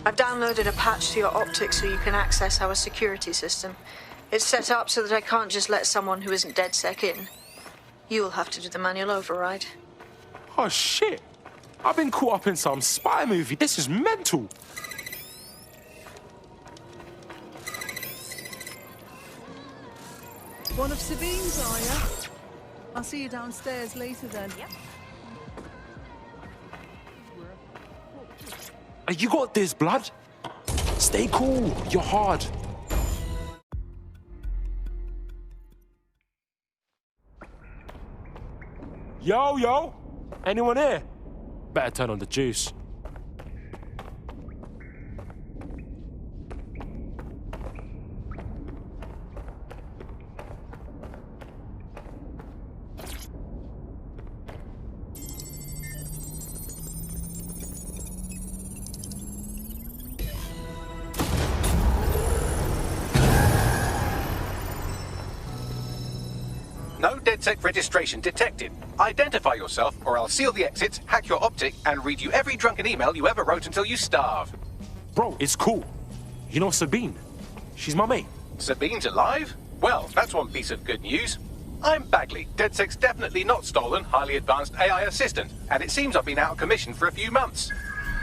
I've downloaded a patch to your optics so you can access our security system. It's set up so that I can't just let someone who isn't DedSec in. You'll have to do the manual override. Oh, shit. I've been caught up in some spy movie. This is mental. One of Sabine's, are you? I'll see you downstairs later then. Yep. You got this, blood. Stay cool. You're hard. Yo. Anyone here? Better turn on the juice. No DedSec registration detected. Identify yourself, or I'll seal the exits, hack your optic, and read you every drunken email you ever wrote until you starve. Bro, it's cool. You know Sabine? She's my mate. Sabine's alive? Well, that's one piece of good news. I'm Bagley, DedSec's definitely not stolen, highly advanced AI assistant, and it seems I've been out of commission for a few months.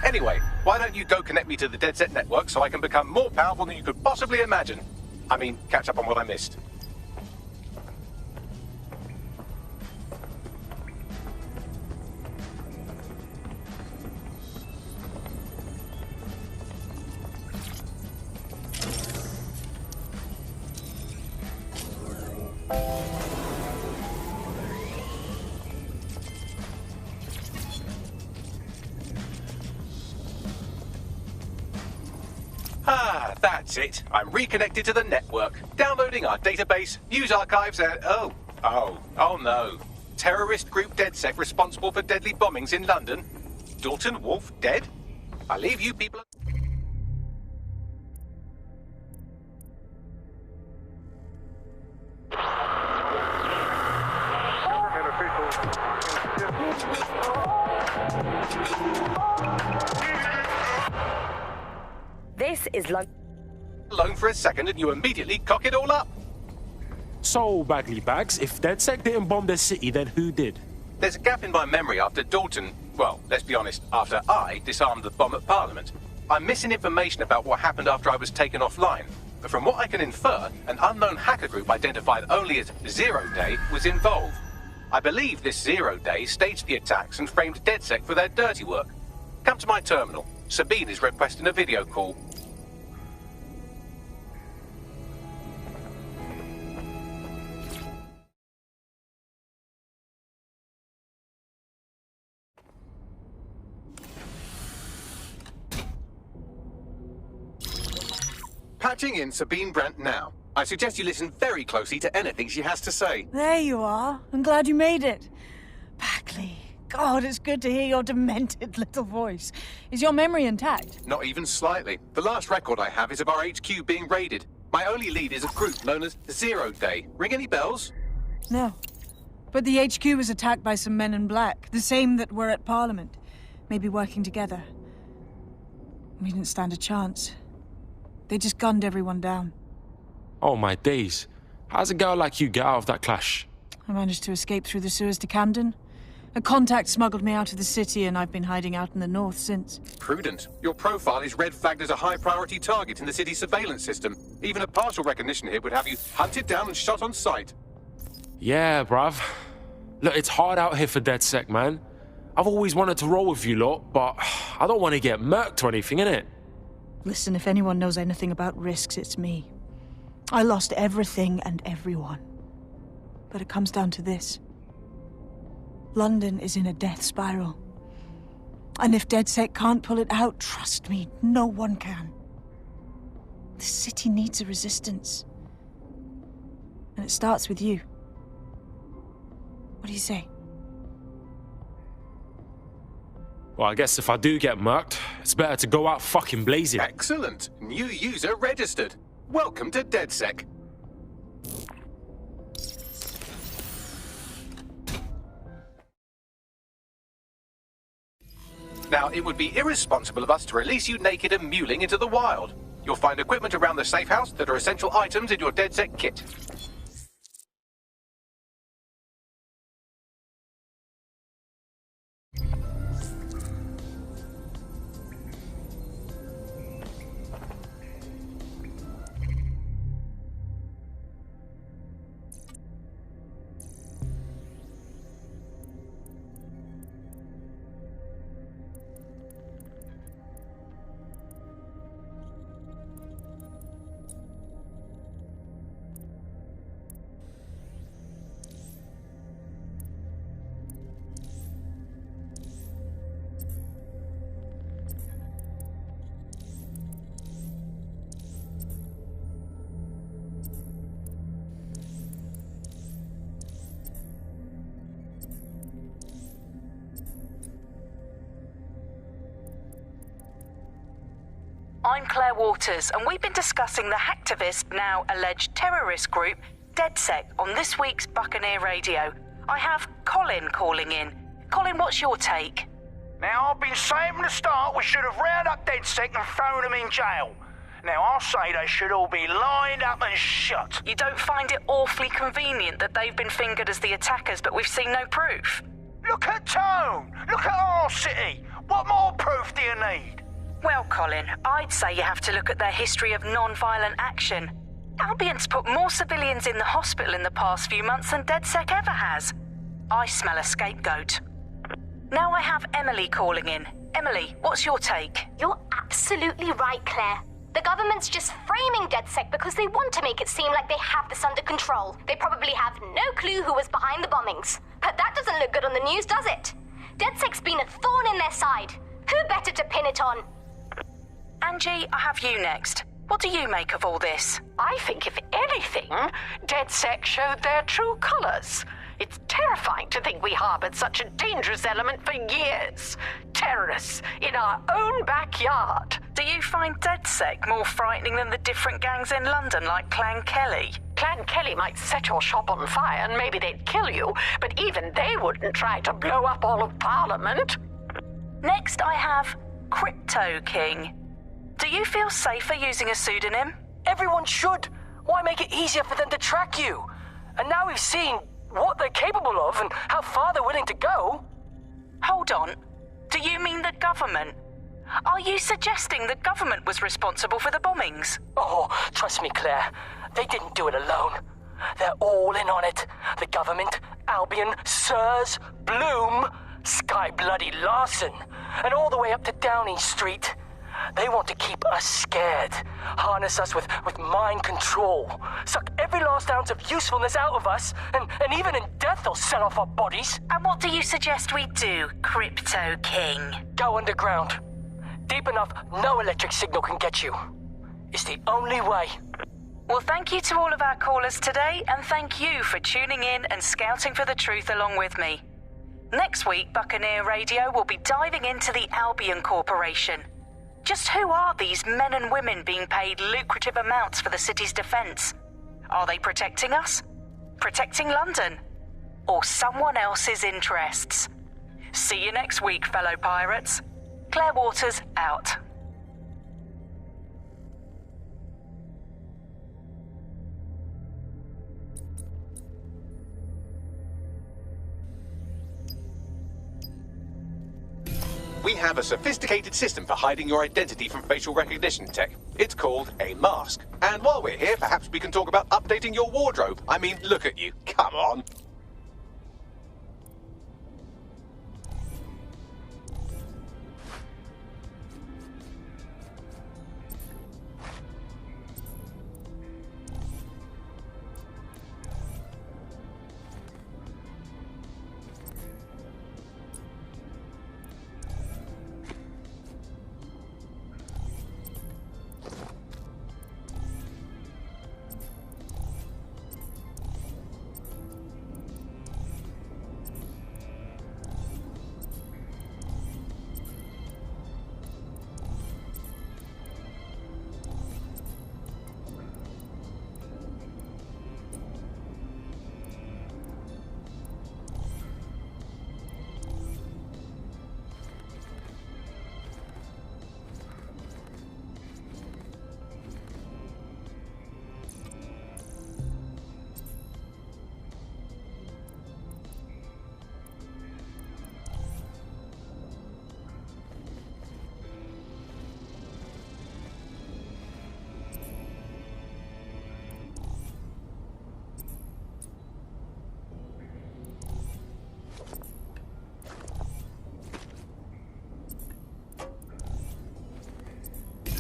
Anyway, why don't you go connect me to the DedSec network so I can become more powerful than you could possibly imagine? I mean, catch up on what I missed. That's it. I'm reconnected to the network, downloading our database, news archives, and oh no. Terrorist group DedSec responsible for deadly bombings in London? Dalton Wolf dead? I leave you people... This is like... alone for a second and you immediately cock it all up. So, Bagley Bags, if DedSec didn't bomb the city, then who did? There's a gap in my memory after Dalton, well, let's be honest, after I disarmed the bomb at Parliament. I'm missing information about what happened after I was taken offline. But from what I can infer, an unknown hacker group identified only as Zero Day was involved. I believe this Zero Day staged the attacks and framed DedSec for their dirty work. Come to my terminal. Sabine is requesting a video call. Patching in Sabine Brandt now. I suggest you listen very closely to anything she has to say. There you are. I'm glad you made it. Bagley. God, it's good to hear your demented little voice. Is your memory intact? Not even slightly. The last record I have is of our HQ being raided. My only lead is a group known as Zero Day. Ring any bells? No. But the HQ was attacked by some men in black, the same that were at Parliament. Maybe working together. We didn't stand a chance. They just gunned everyone down. Oh, my days. How's a girl like you get out of that clash? I managed to escape through the sewers to Camden. A contact smuggled me out of the city, and I've been hiding out in the north since. Prudent. Your profile is red flagged as a high-priority target in the city's surveillance system. Even a partial recognition hit would have you hunted down and shot on sight. Yeah, bruv. Look, it's hard out here for DedSec, man. I've always wanted to roll with you lot, but I don't want to get murked or anything, innit? Listen, if anyone knows anything about risks, it's me. I lost everything and everyone. But it comes down to this. London is in a death spiral. And if DedSec can't pull it out, trust me, no one can. The city needs a resistance. And it starts with you. What do you say? Well, I guess if I do get murked, it's better to go out fucking blazing. Excellent. New user registered. Welcome to DedSec. Now, it would be irresponsible of us to release you naked and mewling into the wild. You'll find equipment around the safe house that are essential items in your DedSec kit. I'm Claire Waters, and we've been discussing the hacktivist, now alleged terrorist group, DedSec, on this week's Buccaneer Radio. I have Colin calling in. Colin, what's your take? Now, I've been saying from the start we should have rounded up DedSec and thrown them in jail. Now, I'll say they should all be lined up and shot. You don't find it awfully convenient that they've been fingered as the attackers, but we've seen no proof? Look at Tone! Look at our city! What more proof do you need? Well, Colin, I'd say you have to look at their history of non-violent action. Albion's put more civilians in the hospital in the past few months than DedSec ever has. I smell a scapegoat. Now I have Emily calling in. Emily, what's your take? You're absolutely right, Claire. The government's just framing DedSec because they want to make it seem like they have this under control. They probably have no clue who was behind the bombings. But that doesn't look good on the news, does it? DedSec's been a thorn in their side. Who better to pin it on? Angie, I have you next. What do you make of all this? I think, if anything, DedSec showed their true colours. It's terrifying to think we harboured such a dangerous element for years. Terrorists in our own backyard. Do you find DedSec more frightening than the different gangs in London like Clan Kelly? Clan Kelly might set your shop on fire and maybe they'd kill you, but even they wouldn't try to blow up all of Parliament. Next I have Crypto King. Do you feel safer using a pseudonym? Everyone should. Why make it easier for them to track you? And now we've seen what they're capable of and how far they're willing to go. Hold on. Do you mean the government? Are you suggesting the government was responsible for the bombings? Oh, trust me, Claire. They didn't do it alone. They're all in on it. The government, Albion, Sirs, Bloom, Sky Bloody Larson, and all the way up to Downing Street. They want to keep us scared, harness us with mind control, suck every last ounce of usefulness out of us, and even in death they'll sell off our bodies. And what do you suggest we do, Crypto King? Go underground. Deep enough no electric signal can get you. It's the only way. Well, thank you to all of our callers today, and thank you for tuning in and scouting for the truth along with me. Next week, Buccaneer Radio will be diving into the Albion Corporation. Just who are these men and women being paid lucrative amounts for the city's defence? Are they protecting us? Protecting London? Or someone else's interests? See you next week, fellow pirates. Claire Waters, out. We have a sophisticated system for hiding your identity from facial recognition tech. It's called a mask. And while we're here, perhaps we can talk about updating your wardrobe. I mean, look at you. Come on.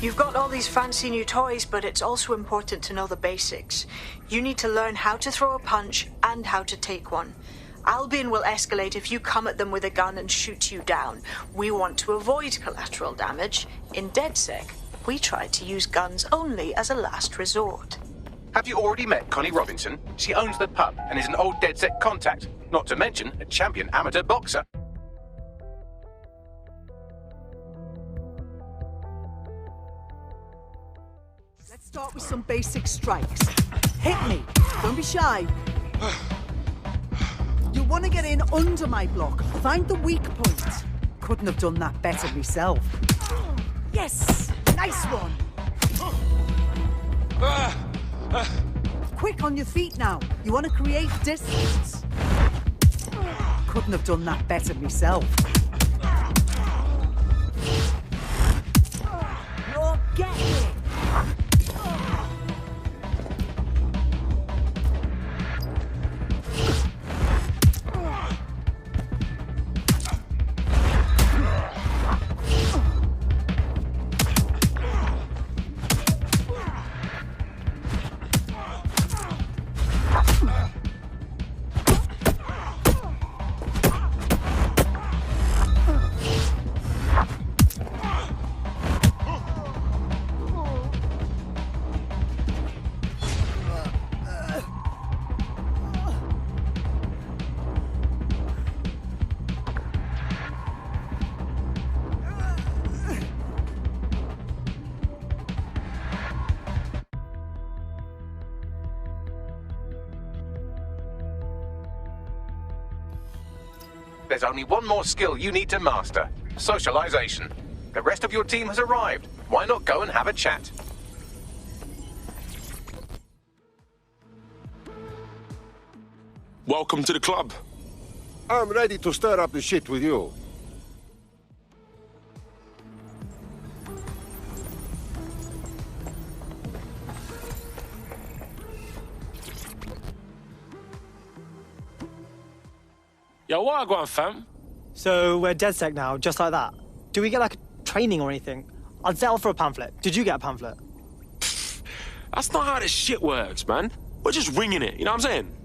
You've got all these fancy new toys, but it's also important to know the basics. You need to learn how to throw a punch and how to take one. Albion will escalate if you come at them with a gun and shoot you down. We want to avoid collateral damage. In DedSec, we try to use guns only as a last resort. Have you already met Connie Robinson? She owns the pub and is an old DedSec contact, not to mention a champion amateur boxer. Let's start with some basic strikes. Hit me. Don't be shy. You'll want to get in under my block. Find the weak point. Couldn't have done that better myself. Yes! Nice one! Quick on your feet now. You want to create distance. Couldn't have done that better myself. You're getting. There's only one more skill you need to master: socialization. The rest of your team has arrived. Why not go and have a chat? Welcome to the club. I'm ready to stir up the shit with you. Yo, what I going, fam? So we're DedSec now, just like that. Do we get like training or anything? I'd settle for a pamphlet. Did you get a pamphlet? That's not how this shit works, man. We're just winging it, you know what I'm saying?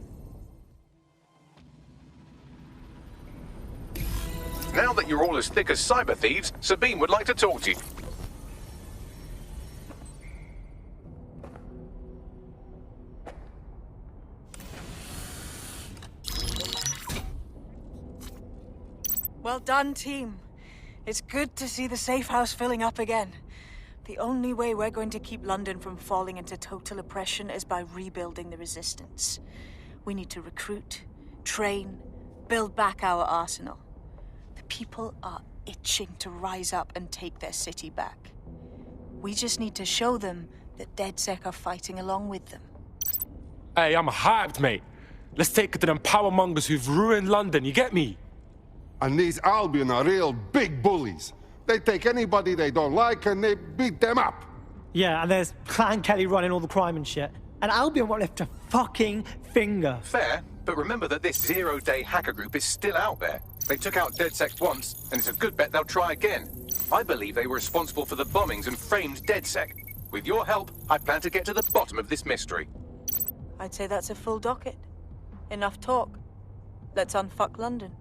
Now that you're all as thick as cyber thieves, Sabine would like to talk to you. Well done, team. It's good to see the safe house filling up again. The only way we're going to keep London from falling into total oppression is by rebuilding the resistance. We need to recruit, train, build back our arsenal. The people are itching to rise up and take their city back. We just need to show them that DedSec are fighting along with them. Hey, I'm hyped, mate. Let's take it to them power mongers who've ruined London, you get me? And these Albion are real big bullies. They take anybody they don't like and they beat them up. Yeah, and there's Clan Kelly running all the crime and shit. And Albion won't lift a fucking finger. Fair, but remember that this zero-day hacker group is still out there. They took out DedSec once, and it's a good bet they'll try again. I believe they were responsible for the bombings and framed DedSec. With your help, I plan to get to the bottom of this mystery. I'd say that's a full docket. Enough talk. Let's unfuck London.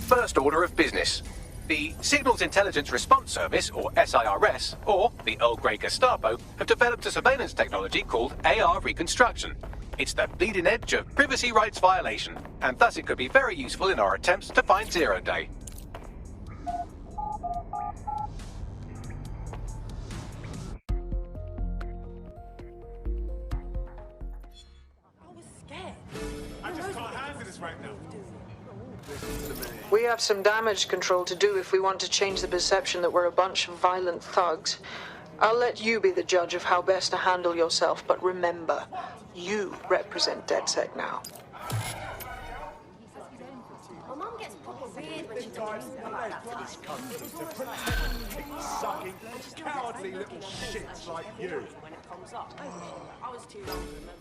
First order of business. The Signals Intelligence Response Service, or SIRS, or the Earl Grey Gestapo, have developed a surveillance technology called AR Reconstruction. It's the bleeding edge of privacy rights violation, and thus it could be very useful in our attempts to find Zero Day. We have some damage control to do if we want to change the perception that we're a bunch of violent thugs. I'll let you be the judge of how best to handle yourself, but remember, you represent DedSec now. My mum gets proper weird when she talks like that to this Sucking, cowardly little shits like you. When it comes up. I was too young to remember.